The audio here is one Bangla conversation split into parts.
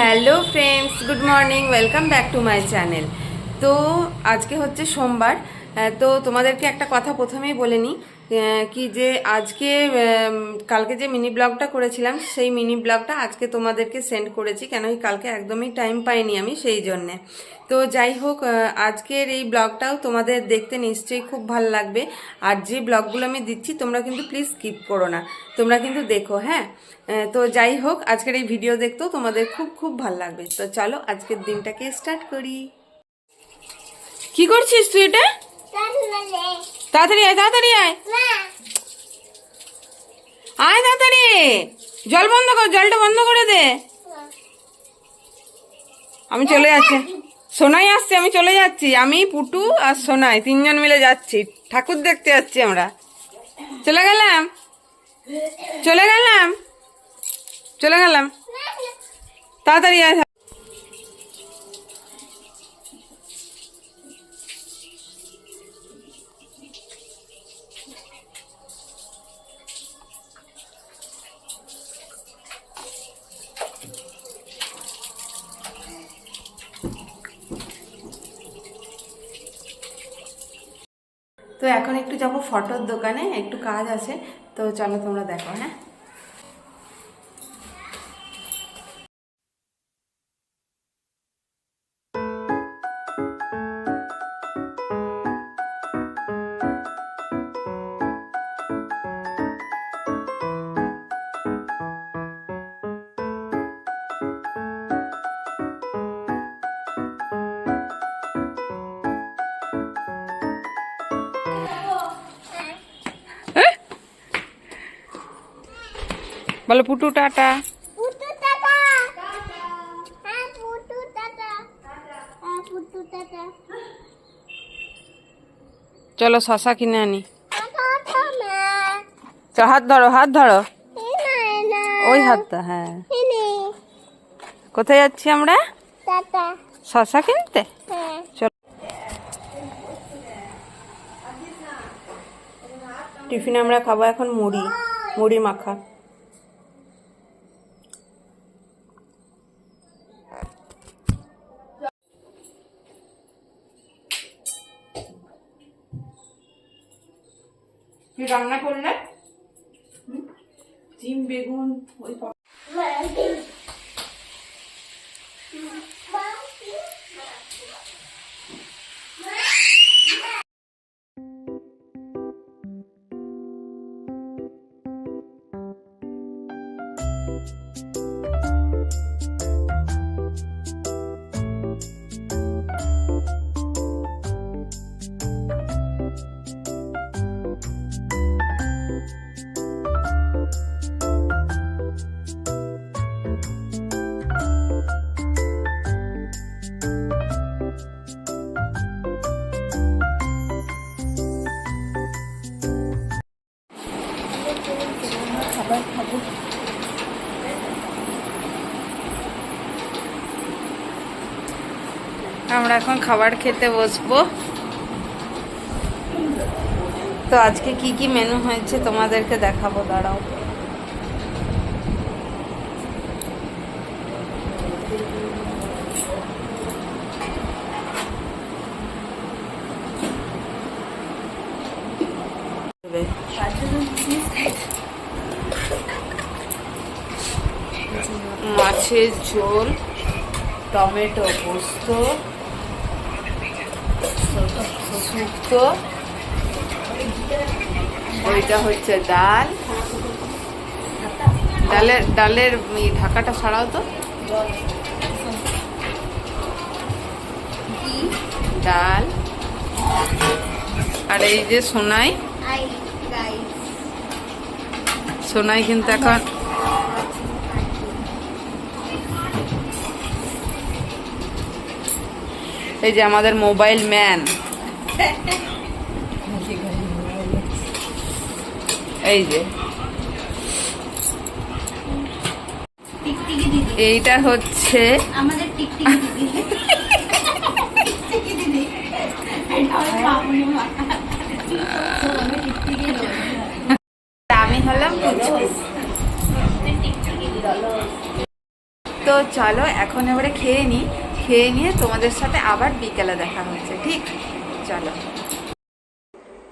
Hello friends, good morning, welcome back to my channel. তো আজকে হচ্ছে সোমবার। তো তোমাদেরকে একটা কথা প্রথমেই বলে নিই, কি যে আজকে কালকে যে মিনি ব্লগটা করেছিলাম সেই মিনি ব্লগটা আজকে তোমাদেরকে সেন্ড করেছি, কেন কি কালকে একদমই টাইম পাইনি আমি, সেই জন্যে। তো যাই হোক, আজকের এই ব্লগটাও তোমাদের দেখতে নিশ্চয়ই খুব ভালো লাগবে। আর যে ব্লগগুলো আমি দিচ্ছি তোমরা কিন্তু প্লিজ স্কিপ করো না, তোমরা কিন্তু দেখো, হ্যাঁ। তো যাই হোক, আজকের এই ভিডিও দেখতেও তোমাদের খুব খুব ভালো লাগবে। তো চলো আজকের দিনটাকে স্টার্ট করি। কি করছিস তুই এটা? তাড়াতাড়ি আয়, তাড়াতাড়ি আয়, আয় তাড়াতাড়ি। জল বন্ধ কর, জলটা বন্ধ করে দে। আমি চলে যাচ্ছি, সোনাই আসছে, আমি চলে যাচ্ছি। আমি, পুটু আর সোনাই তিনজন মিলে যাচ্ছি, ঠাকুর দেখতে যাচ্ছি আমরা। চলে গেলাম, চলে গেলাম, চলে গেলাম, তাড়াতাড়ি আয়। তো এখন একটু যাবো ফটোর দোকানে, একটু কাজ আছে, তো চলো তোমরা দেখো, হ্যাঁ। বলো পুটু টাটা। চলো শশা কিনে আনি। চল, হাত ধরো, হাত ধরো, ওই হাতটা, হ্যাঁ। কোথায় যাচ্ছি আমরা? শশা কিনতে। চলো, টিফিনে আমরা খাবো এখন মুড়ি, মুড়ি মাখা। কি রান্না করলে? ডিম, বেগুন, ওই খাবার খাবো। আমরা এখন খাবার খেতে বসবো। তো আজকে কি কি মেনু হয়েছে তোমাদেরকে দেখাবো, দাঁড়াও। মাছের ঝোল, টমেটো পোস্ত, শুক্তো, ওইটা হচ্ছে ডাল। ডালের ঢাকাটা ছাড়াও তো। ডাল, আর এই যে সোনাই, সোনাই কিন্তু এখন এই যে আমাদের মোবাইল ম্যান, এই যে এইটা হচ্ছে আমাদের টিকটিকি দিদি। আমি হলাম পুচকু। তো তো চলো এখন এবারে খেয়ে নিই, খেয়ে নিয়ে তোমাদের সাথে আবার বিকেলে দেখা হচ্ছে, ঠিক? চলো।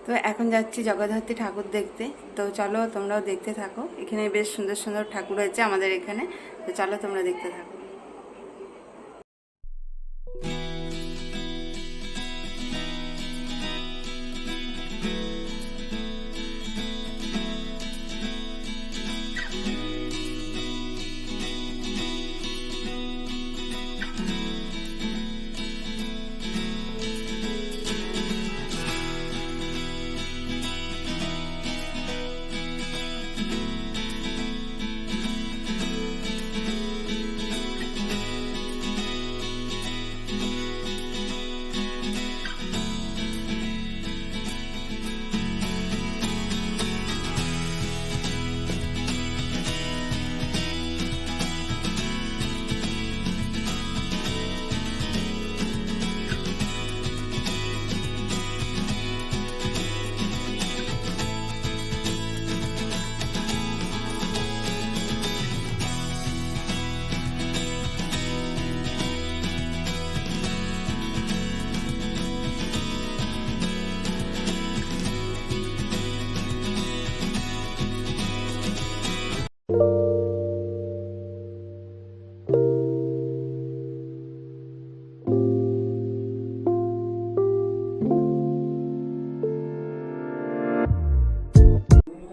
তো এখন যাচ্ছি জগদ্ধাত্রী ঠাকুর দেখতে, তো চলো তোমরাও দেখতে থাকো। এখানে বেশ সুন্দর সুন্দর ঠাকুর হয়েছে আমাদের এখানে, তো চলো তোমরা দেখতে থাকো।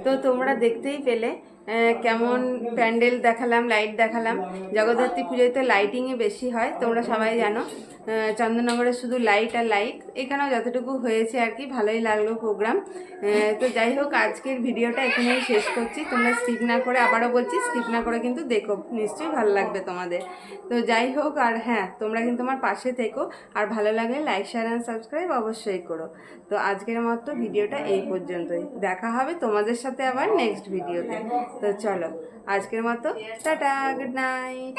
তো তোমরা দেখতেই পেলে কেমন প্যান্ডেল দেখালাম, লাইট দেখালাম। জগদ্ধাত্রী পুজোয় তো লাইটিংই বেশি হয়, তোমরা সবাই জানো। চন্দননগরে শুধু লাইট আর লাইট, এখানেও যতটুকু হয়েছে আর কি, ভালোই লাগলো প্রোগ্রাম। তো যাই হোক, আজকের ভিডিওটা এখানেই শেষ করছি। তোমরা স্কিপ না করে, আবারও বলছি, স্কিপ না করে কিন্তু দেখো, নিশ্চয়ই ভালো লাগবে তোমাদের। তো যাই হোক, আর হ্যাঁ, তোমরা কিন্তু আমার পাশে থেকো, আর ভালো লাগলে লাইক, শেয়ার অ্যান্ড সাবস্ক্রাইব অবশ্যই করো। তো আজকের মতো ভিডিওটা এই পর্যন্তই, দেখা হবে তোমাদের সাথে আবার নেক্সট ভিডিওতে। তো চলো, আজকের মতো টাটা, গুড নাইট।